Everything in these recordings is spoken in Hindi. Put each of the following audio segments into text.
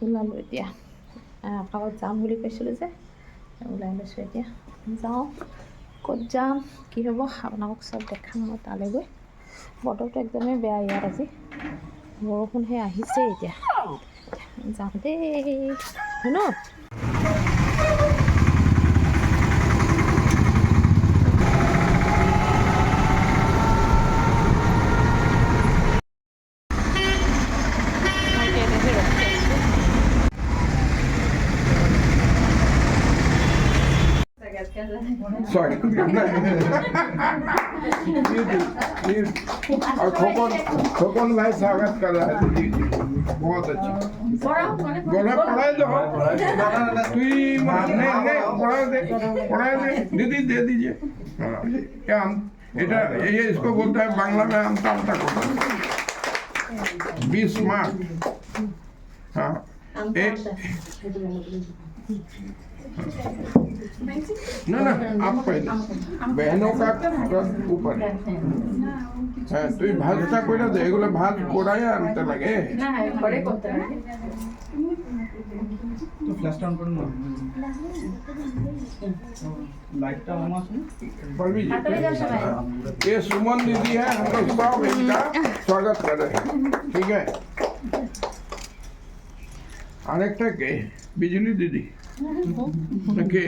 ওলালোঁ এতিয়া কাষত যাম বুলি কৈছিলোঁ যে ওলাই লৈছোঁ এতিয়া যাওঁ ক'ত যাম কি হ'ব আপোনালোকক চব দেখাম মই তালৈ গৈ বতৰটো একদমেই বেয়া ইয়াত আজি বৰষুণহে আহিছে এতিয়া যাওঁ দেই শুনো Sorry. और खोकन भाई स्वागत कर रहा है दीदी बहुत अच्छा बोला पढ़ाई दो पढ़ाई दे दीदी दे दीजिए हाँ क्या हम ये इसको बोलता है बांग्ला में हम तामता को बी स्मार्ट हाँ ना ना आप पहले बहनों का ऊपर হ্যাঁ তুই ভাতটা কইরা দে এগুলো ভাত কোড়ায় আনতে লাগে না পরে করতে লাগে তো ফ্ল্যাশ অন করুন না लाइटটা ऑन আছে बलबी ये सुमन दीदी है हम लोग सब इनका स्वागत कर रहे हैं ठीक है আরেকটা কে बिजली दीदी কে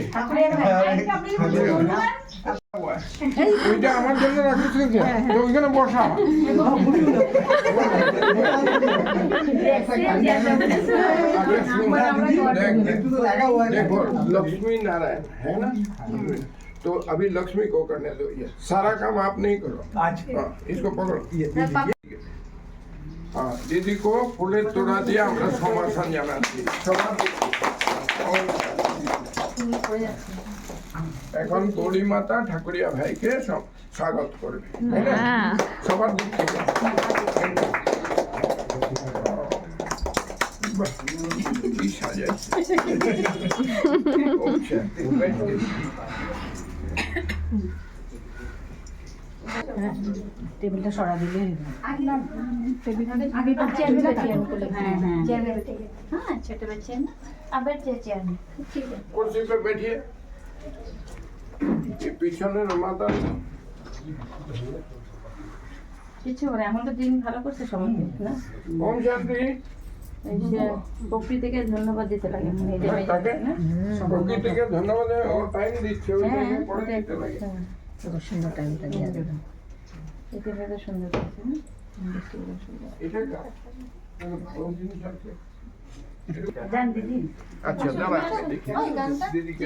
ওইটা আমার জন্য রাখিস তো ওইখানে বসা देखो लक्ष्मी नारायण है ना तो अभी लक्ष्मी को करने दो ये सारा काम आप नहीं करो आज इसको पकड़ो हाँ दीदी को फूले तोड़ा दिया हमरा सम्मान জানাচ্ছি এখন গৌরী মাতা ঠাকুরিয়া ভাইকে স্বাগত করবে সবার দিক থেকে কি সাজাচ্ছে টেবিলটা সরা দিলে कुर्सी पे बैठिए পিছনে মাথা কিছু করে এখন তো দিন ভালো করছে সবাই না ওম শান্তি প্রকৃতিকে ধন্যবাদ দিতে লাগে প্রকৃতিকে ধন্যবাদ ও টাইম দিচ্ছে ওই টাইমে পড়ে দিতে লাগে কত সুন্দর টাইমটা দিয়ে দেবে এটা সুন্দর করছে না এটা কোন জিনিস আছে জান দিদি अच्छा दादा देखिए दीदी के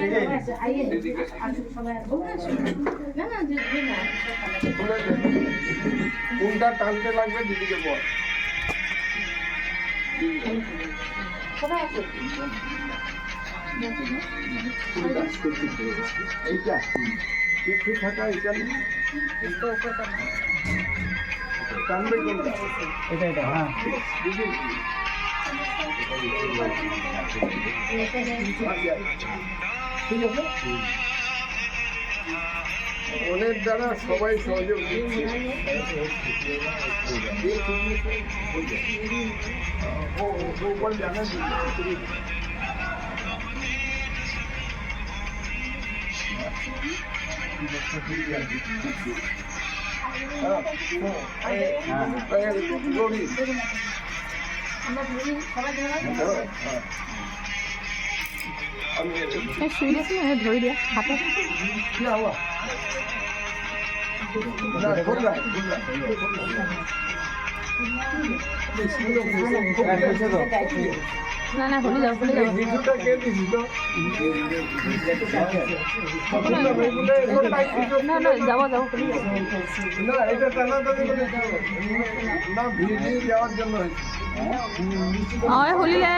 दीदी के না না দিদি না কোনটা টানতে লাগবে দিদিকে বল সবাই আছে এইটা কিছু থাকা এটা টানবে কোনটা এটা হ্যাঁ দিদি ঠিক আছে ওনের দ্বারা সবাই সহযোগ দিচ্ছে ऊपर जाना শুই দিয়েছি ধৰি দিয়া হাতত क्या हुआ ना खोल रहा है না না খুলি যাও ভিডিওটা কে দিছি তো না না যাব খুলি যাও না এটা টানাটানি করে না ভিডিও যাওয়ার জন্য হয়েছে হয় খুলিলে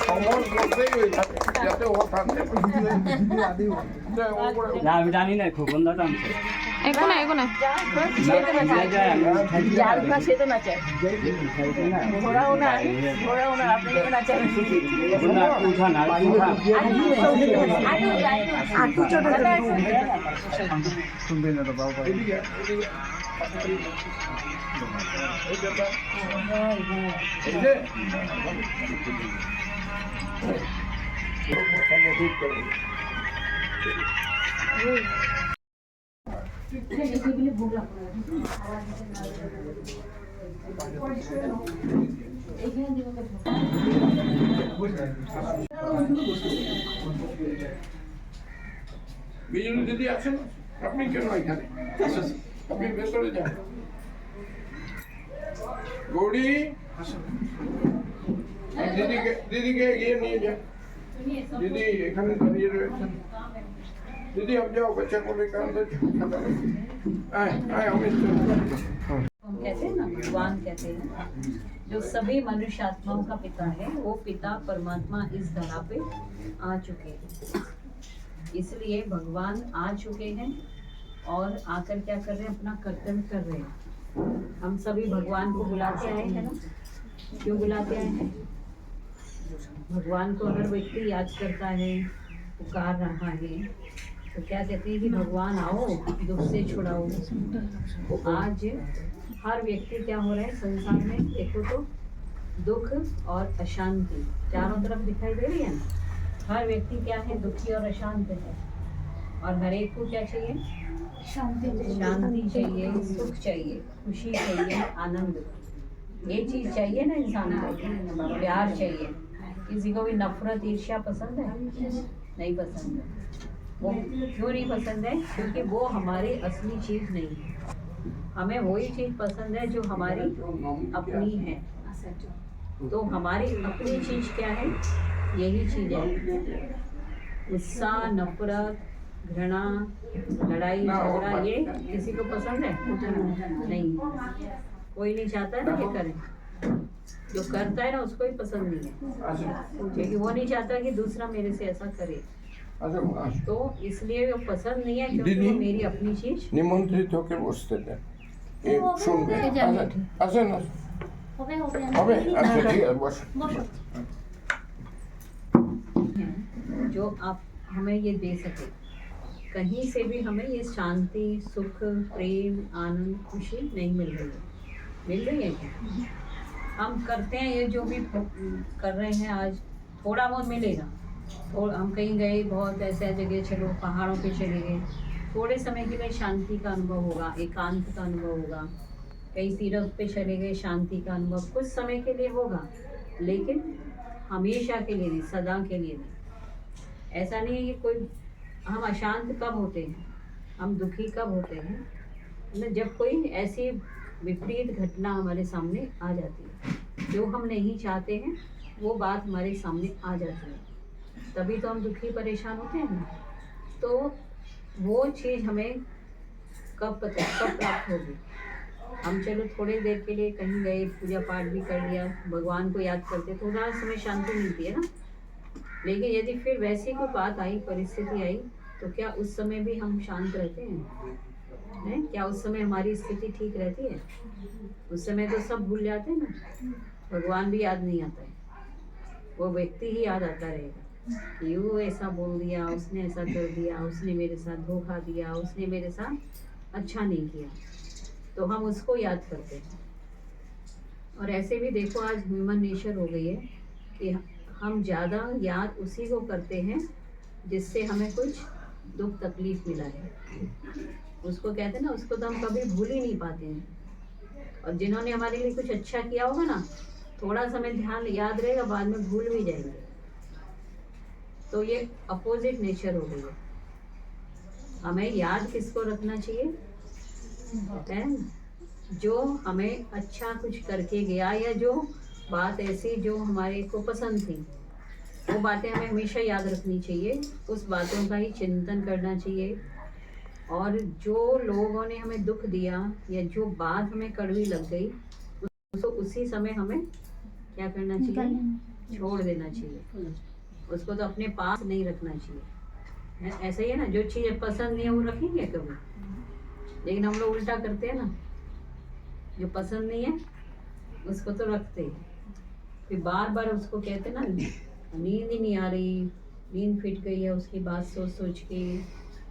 সমর করতেই হয়েছে যাতে ও থাকতে না আমি জানি না খুব বন্ধ টানছে একো নাই যার কাছে তো নাচে ঘোরাও না আপনি তো নাচেন উঠা না আটু ছোট শুনবেন না তো বাবা এদিকে বিজলি দিদি আছেন, আপনি কেন এখানে? আপনি ভেতরে যান। গৌরী, দিদিকে এগিয়ে নিয়ে যান। दीदी এখানে দাঁড়িয়ে রয়েছেন। दीदी अब जाओ, बच्चा को लेकर अंदर आए आए अमित। हम कहते हैं ना, भगवान कहते हैं जो सभी मनुष्य आत्माओं का पिता है, वो पिता परमात्मा इस धरा पे आ चुके हैं। इसलिए भगवान आ चुके हैं और आकर क्या कर रहे हैं, अपना कर्तव्य कर रहे हैं। हम सभी भगवान को बुलाते आए हैं ना, क्यों बुलाते आए हैं? भगवान को हर व्यक्ति याद करता है, पुकार रहा है, तो क्या कहते हैं कि भगवान आओ, दुख से छुड़ाओ। आज हर व्यक्ति क्या हो रहा है संसार में, देखो तो दुख और अशांति चारों तरफ दिखाई दे रही है ना। हर व्यक्ति क्या है, दुखी और अशांत है। और हर एक को क्या चाहिए, शांति चाहिए, सुख चाहिए, खुशी चाहिए, आनंद, ये चीज चाहिए ना इंसान को। प्यार चाहिए। किसी को भी नफरत ईर्ष्या पसंद है? नहीं पसंद है। वो क्यों नहीं पसंद है? क्योंकि वो हमारी असली चीज नहीं है। हमें वही चीज पसंद है जो हमारी अपनी है। तो हमारी अपनी चीज क्या है? यही चीज है। गुस्सा, नफरत, घृणा, लड़ाई झगड़ा, ये किसी को पसंद है? नहीं, कोई नहीं चाहता है ना ये करें। जो करता है ना उसको ही पसंद नहीं है, क्योंकि वो नहीं चाहता कि दूसरा मेरे से ऐसा करे। तो इसलिए वो पसंद नहीं है, क्योंकि वो मेरी अपनी चीज। निमंत्रित होकर बसते थे, শুনবে। আসেন হবে, আচ্ছা ঠিক আছে, বসো। जो आप हमें ये दे सके, कहीं से भी हमें ये शांति, सुख, प्रेम, आनंद, खुशी नहीं मिल रही है। मिल रही है क्या? हम करते हैं ये जो भी कर रहे हैं, आज थोड़ा बहुत मिलेगा। और हम कहीं गए, बहुत ऐसे जगह, चलो पहाड़ों पे चले गए, थोड़े समय के लिए शांति का अनुभव होगा, एकांत का अनुभव होगा। कहीं तीर्थ पे चले गए, शांति का अनुभव कुछ समय के लिए होगा, लेकिन हमेशा के लिए नहीं, सदा के लिए नहीं। ऐसा नहीं है कि कोई, हम अशांत कब होते हैं, हम दुखी कब होते हैं ना, जब कोई ऐसी विपरीत घटना हमारे सामने आ जाती है, जो हम नहीं चाहते हैं, वो बात हमारे सामने आ जाती है, तभी तो हम दुखी परेशान होते हैं ना। तो वो चीज़ हमें कब प्राप्त होगी? हम चलो थोड़ी देर के लिए कहीं गए, पूजा पाठ भी कर लिया, भगवान को याद करते, थोड़ा समय शांति मिलती है ना। लेकिन यदि फिर वैसी कोई बात आई, परिस्थिति आई, तो क्या उस समय भी हम शांत रहते हैं? क्या उस समय हमारी स्थिति ठीक रहती है? उस समय तो सब भूल जाते हैं ना, भगवान भी याद नहीं आता है, वो व्यक्ति ही याद आता रहेगा कि वो ऐसा बोल दिया, उसने ऐसा कर दिया, उसने मेरे साथ धोखा दिया, उसने मेरे साथ अच्छा नहीं किया, तो हम उसको याद करते हैं। और ऐसे भी देखो, आज ह्यूमन नेचर हो गई है कि हम ज़्यादा याद उसी को करते हैं जिससे हमें कुछ दुख तकलीफ मिला है। उसको कहते हैं ना, उसको तो हम कभी भूल ही नहीं पाते हैं। और जिन्होंने हमारे लिए कुछ अच्छा किया होगा ना, थोड़ा समय ध्यान याद रहेगा, बाद में भूल भी जाएंगे। तो ये अपोजिट नेचर हो गई है। हमें याद किसको रखना चाहिए? जो हमें अच्छा कुछ करके गया, या जो बात ऐसी जो हमारे को पसंद थी, वो बातें हमें हमेशा याद रखनी चाहिए, उस बातों का ही चिंतन करना चाहिए। और जो लोगों ने हमें दुख दिया, या जो बात हमें कड़वी लग गई, उसको उसी समय हमें क्या करना चाहिए? छोड़ देना चाहिए। उसको तो अपने पास नहीं रखना चाहिए। ऐसा ही है ना, जो चीज़ पसंद नहीं है वो रखेंगे कभी? लेकिन हम लोग उल्टा करते हैं ना, जो पसंद नहीं है उसको तो रखते हैं, फिर बार बार उसको कहते हैं ना, नींद ही नहीं आ रही, नींद फिट गई है उसकी बात सोच सोच के,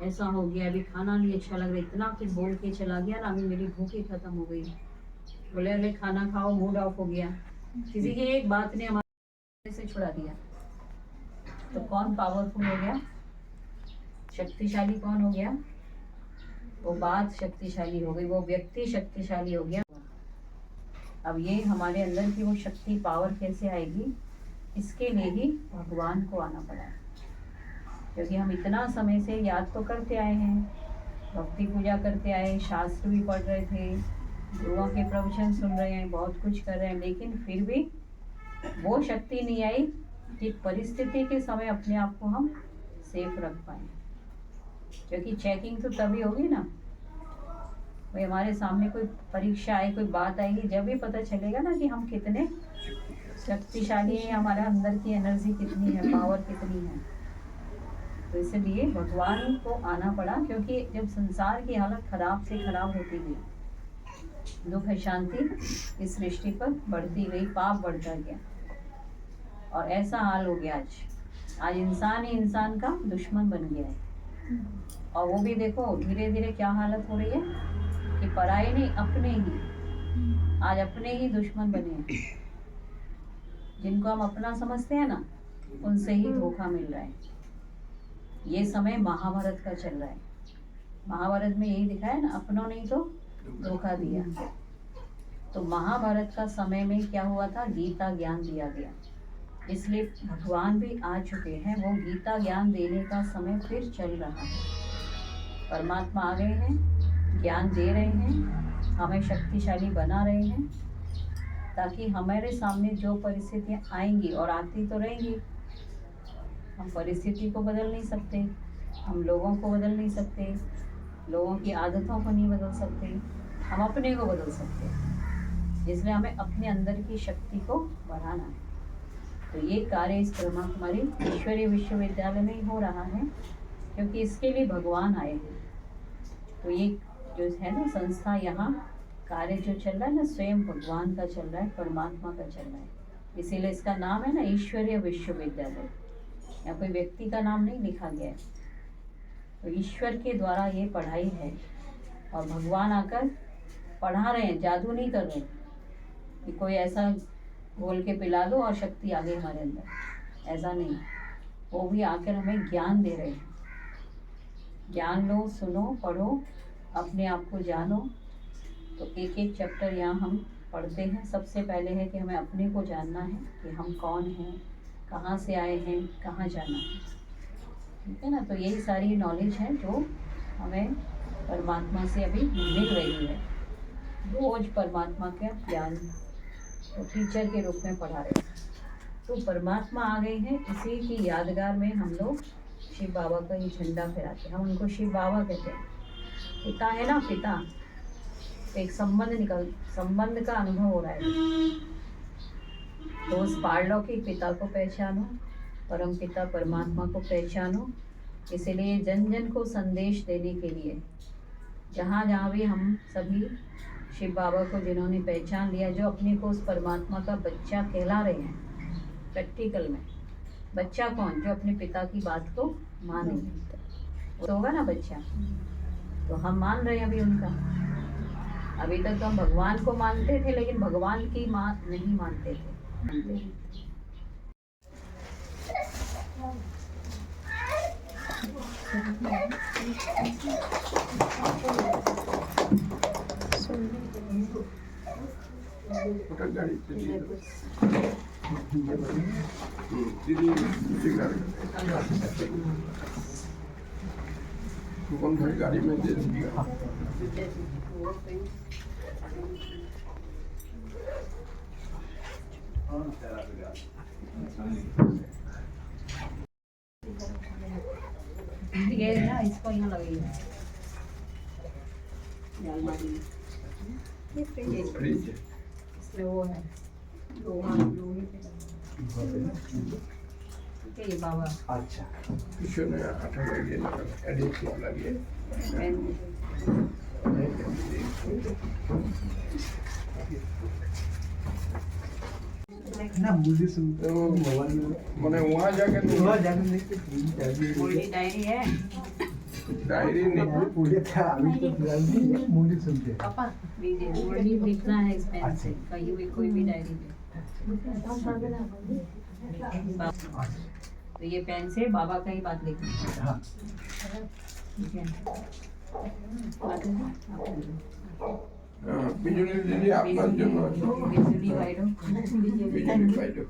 ऐसा हो गया, अभी खाना नहीं अच्छा लग रहा, इतना कुछ बोल के चला गया ना, अभी मेरी भूख ही खत्म हो गई। बोले अरे खाना खाओ, मूड ऑफ हो गया। किसी की एक बात ने हमारे से छुड़ा दिया। तो कौन पावरफुल हो गया, शक्तिशाली कौन हो गया? वो बात शक्तिशाली हो गई, वो व्यक्ति शक्तिशाली हो गया। अब ये हमारे अंदर की वो शक्ति पावर कैसे आएगी, इसके लिए ही भगवान को आना पड़ा है। क्योंकि हम इतना समय से याद तो करते आए हैं, भक्ति पूजा करते आए, शास्त्र भी पढ़ रहे थे, गुरुओं के प्रवचन सुन रहे हैं, बहुत कुछ कर रहे हैं, लेकिन फिर भी वो शक्ति नहीं आई कि परिस्थिति के समय अपने आप को हम सेफ रख पाए। क्योंकि चेकिंग तो तभी होगी ना, भाई हमारे सामने कोई परीक्षा आए, कोई बात आएगी, जब भी पता चलेगा ना कि हम कितने शक्तिशाली हैं, हमारे अंदर की एनर्जी कितनी है, पावर कितनी है। तो इसलिए भगवान को आना पड़ा, क्योंकि जब संसार की हालत खराब से खराब होती गई, दुख शांति इस सृष्टि पर बढ़ती गई, पाप बढ़ता गया, और ऐसा हाल हो गया आज इंसान ही इंसान का दुश्मन बन गया है। और वो भी देखो धीरे धीरे क्या हालत हो रही है कि पराये नहीं, अपने ही, आज अपने ही दुश्मन बने हैं। जिनको हम अपना समझते हैं ना, उनसे ही धोखा मिल रहा है। ये समय महाभारत का चल रहा है। महाभारत में यही दिखाया ना, अपनों ने तो धोखा दिया। तो महाभारत का समय में क्या हुआ था, गीता ज्ञान दिया गया, इसलिए भगवान भी आ चुके हैं। वो गीता ज्ञान देने का समय फिर चल रहा है। परमात्मा आ गए हैं, ज्ञान दे रहे हैं, हमें शक्तिशाली बना रहे हैं, ताकि हमारे सामने जो परिस्थितियाँ आएंगी, और आती तो रहेंगी, हम परिस्थिति को बदल नहीं सकते, हम लोगों को बदल नहीं सकते, लोगों की आदतों को नहीं बदल सकते, हम अपने को बदल सकते हैं। इसलिए हमें अपने अंदर की शक्ति को बढ़ाना है। तो ये कार्य इस ब्रह्मा कुमारी ईश्वरीय विश्वविद्यालय में ही हो रहा है, क्योंकि इसके लिए भगवान आए हैं। तो ये जो है ना संस्था, यहाँ कार्य जो चल रहा है ना, स्वयं भगवान का चल रहा है, परमात्मा का चल रहा है। इसीलिए इसका नाम है ना ईश्वरीय विश्वविद्यालय। या कोई व्यक्ति का नाम नहीं लिखा गया है। तो ईश्वर के द्वारा ये पढ़ाई है, और भगवान आकर पढ़ा रहे हैं, जादू नहीं कर रहे कि कोई ऐसा बोल के पिला दो और शक्ति आ गई हमारे अंदर, ऐसा नहीं। वो भी आकर हमें ज्ञान दे रहे हैं। ज्ञान लो, सुनो, पढ़ो, अपने आप को जानो। तो एक एक चैप्टर यहाँ हम पढ़ते हैं। सबसे पहले है कि हमें अपने को जानना है कि हम कौन हैं, कहाँ से आए हैं, कहाँ जाना है। ठीक है ना। तो यही सारी नॉलेज है जो हमें परमात्मा से अभी मिल रही है। रोज परमात्मा का ज्ञान तो टीचर के रूप में पढ़ा रहे हैं। तो परमात्मा आ गए हैं, इसी की यादगार में हम लोग शिव बाबा का ही झंडा फहराते हैं। हम उनको शिव बाबा कहते हैं। पिता है ना, पिता, एक संबंध का अनुभव हो रहा है। तो उस पारलौकिक पिता को पहचानो, परम पिता परमात्मा को पहचानो। इसलिए जन जन को संदेश देने के लिए जहाँ जहाँ भी हम सभी शिव बाबा को जिन्होंने पहचान लिया, जो अपने को उस परमात्मा का बच्चा कहला रहे हैं, प्रैक्टिकल में बच्चा कौन, जो अपने पिता की बात को माने, तो होगा ना बच्चा। तो हम मान रहे हैं अभी उनका। अभी तक तो हम भगवान को मानते थे, लेकिन भगवान की बात नहीं मानते थे। गाड़ी में दे दिया। ये ना इसको यहाँ लगेगा अलमारी में। ये फ्रिज है। इसमें वो है लोहे पे ठीक है। ये बाबा अच्छा पिछले 8 लगे एडिशन लगे ना मुझे सुनते हो मोबाइल में मैंने वहाँ जाके नहीं पूरी डायरी है। डायरी नहीं पापा मॉर्निंग लिखना है इस पेन से कहीं भी कोई भी डायरी में तो ये पेन से बाबा का ही बात लिखना ठीक है बिजुली दीदी আপনার জন্য बिजली वाइडो बिजुली पाइलो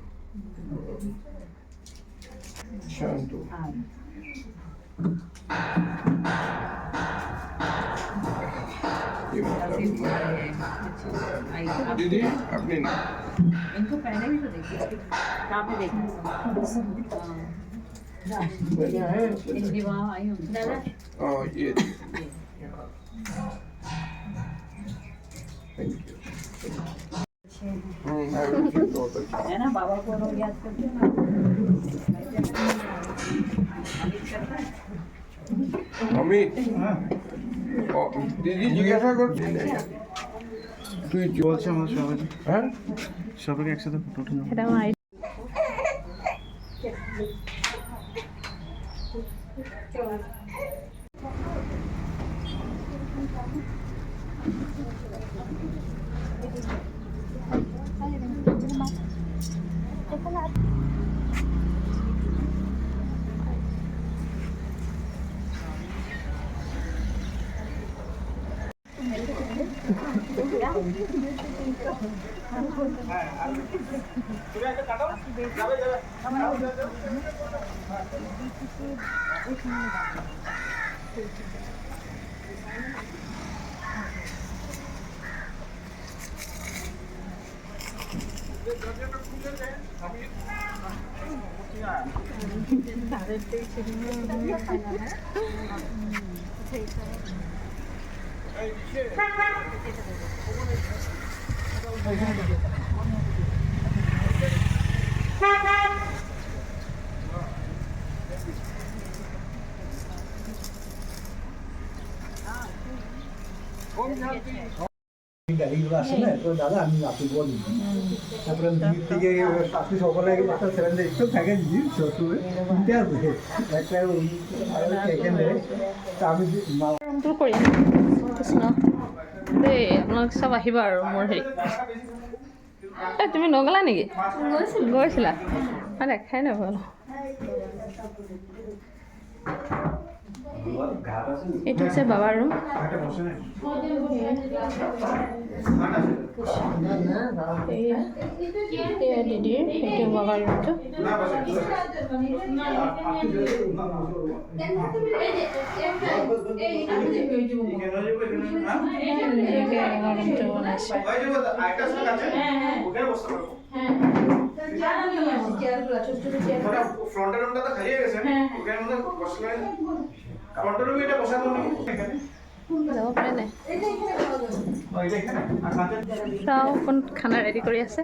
शांत दीदी अपनी ना इनको पहले भी तो देखिए कहाँ पे देखना बढ़िया है इनकी वहाँ आई हूँ ये थैंक यू बहुत अच्छा है ना बाबा को लोग याद करते हैं अमित दीदी जिज्ञासा করছি তুই বলছে আমার সবাই হ্যাঁ সবাইকে একসাথে ফটো উঠে এটা আমার গাড়িগুলো আসে না তো দাদা আমি আপনি বলি তারপরে দিক থেকে আপনি সকলে একটা সিলিন্ডার একটু থাকে দিদি ছোট তিনটে আসবে একটা এখানে তা আমি কামটো কৰিম কৃষ্ণ দেই আপোনালোক চব আহিবা আৰু মোৰ হেৰি তুমি নগলা নেকি গৈছিলা মই দেখাই নাপালো এইটো হৈছে বাবাৰ ৰুম দিদিৰ এইটো বাবাৰ ৰুমটো বনাইছে যাব পাৰে নাই চাওঁ কোন খানা ৰেডি কৰি আছে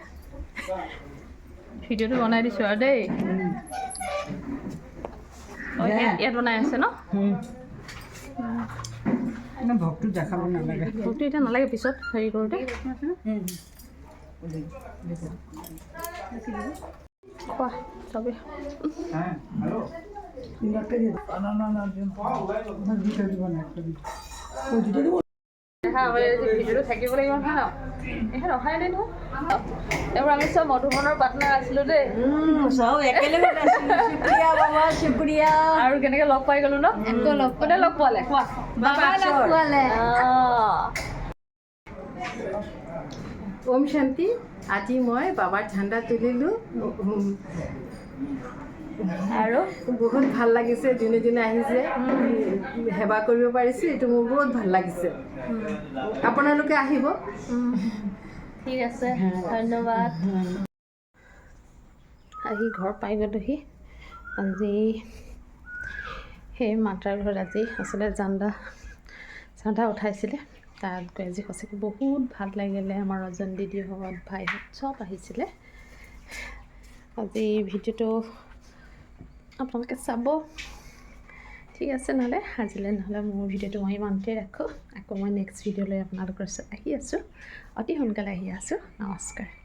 ভিডিঅ'টো বনাই দিছোঁ আৰু দেই ইয়াত বনাই আছে ন ভক্তটো দেখাব নালাগে ভোকটো এতিয়া নালাগে পিছত হেৰি কৰোঁতে কোৱা চবেই ভিডিঅ'টো থাকিব লাগিব নহয় এইখন অহাই নাই নহয় এইবোৰ আমি চব মধুবনৰ পাৰ্টনাৰ আছিলোঁ দেই सब একেলগে শুক্ৰিয়া বাবা শুক্ৰিয়া আৰু কেনেকৈ লগ পাই গ'লো ন কোনে লগ পোৱালে কোৱা বাবা লগ পোৱালে ওম শান্তি আজি মই বাবাৰ ঝাণ্ডা তুলিলোঁ আৰু বহুত ভাল লাগিছে যোনে যোনে আহিছে সেৱা কৰিব পাৰিছে এইটো মোৰ বহুত ভাল লাগিছে আপোনালোকে আহিব ঠিক আছে ধন্যবাদ আহি ঘৰ পাই গ'লোহি আজি সেই মাতাৰ ঘৰত আজি আচলতে চান্দা উঠাইছিলে তাত গৈ আজি সঁচাকৈ বহুত ভাল লাগিলে আমাৰ ৰজন দিদিহঁত ভাইহঁত চব আহিছিলে আজি ভিডিঅ'টো আপোনালোকে চাব ঠিক আছে নহ'লে আজিলৈ নহ'লে মোৰ ভিডিঅ'টো মই ইমানতে ৰাখোঁ আকৌ মই নেক্সট ভিডিঅ'লৈ আপোনালোকৰ ওচৰত আহি আছোঁ অতি সোনকালে আহি আছোঁ নমস্কাৰ